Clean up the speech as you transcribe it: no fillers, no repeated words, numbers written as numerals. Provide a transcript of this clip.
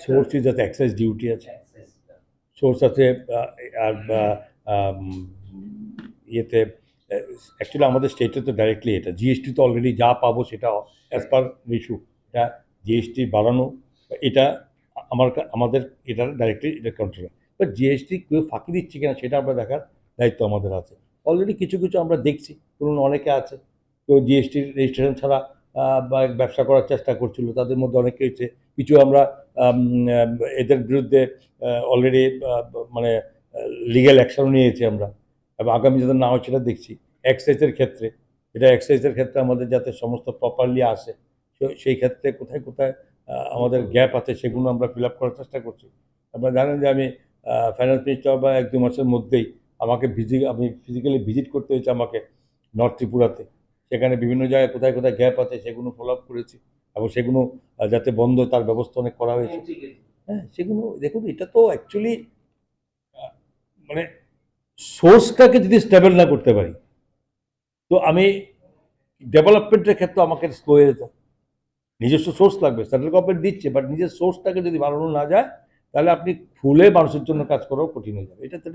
Source যাতে excise duty আছে, source আছে, আর ইয়েতে অ্যাকচুয়ালি আমাদের স্টেটে তো ডাইরেক্টলি এটা জিএসটি তো অলরেডি যা পাবো সেটা অ্যাজ পার রেশু, এটা জিএসটি বাড়ানো, এটা আমাদের এটা ডাইরেক্টলি এটা কন্ট্রোল। বাট জিএসটি কেউ ফাঁকি দিচ্ছে কিনা সেটা আমরা দেখার দায়িত্ব আমাদের আছে। অলরেডি কিছু কিছু আমরা দেখছি, ধরুন অনেকে আছে কেউ জিএসটির রেজিস্ট্রেশন ছাড়া ব্যবসা করার চেষ্টা করছিল, তাদের মধ্যে অনেকে হচ্ছে, কিছু আমরা এদের বিরুদ্ধে অলরেডি মানে লিগ্যাল অ্যাকশনও নিয়েছি আমরা, এবং আগামী যাদের না হয় সেটা দেখছি। এক্সাইজের ক্ষেত্রে এক্সাইজের ক্ষেত্রে আমাদের যাতে সমস্ত প্রপারলি আসে, সেই ক্ষেত্রে কোথায় কোথায় আমাদের গ্যাপ আছে সেগুলো আমরা ফিল আপ করার চেষ্টা করছি। আপনারা জানেন যে আমি ফাইন্যান্স মিনিস্টার বা 1-2 মাসের মধ্যেই আমাকে আমি ফিজিক্যালি ভিজিট করতে হয়েছে আমাকে নর্থ ত্রিপুরাতে। সেখানে বিভিন্ন জায়গায় কোথায় কোথায় গ্যাপ আছে সেগুলো ফলো আপ করেছি, এবং সেগুলো যাতে বন্ধ তার ব্যবস্থা অনেক করা হয়েছে। হ্যাঁ, সেগুলো দেখুন, এটা তো অ্যাকচুয়ালি মানে সোর্সটাকে যদি স্টেবল না করতে পারি, তো আমি ডেভেলপমেন্টের ক্ষেত্রে আমাকে স্লো হয়ে যেতে, নিজস্ব সোর্স লাগবে, সেন্ট্রাল গভর্নমেন্ট দিচ্ছে, বাট নিজের সোর্সটাকে যদি বাড়ানো না যায় তাহলে আপনি খুলে মানুষের জন্য কাজ করাও কঠিন হয়ে যাবে। এটা তো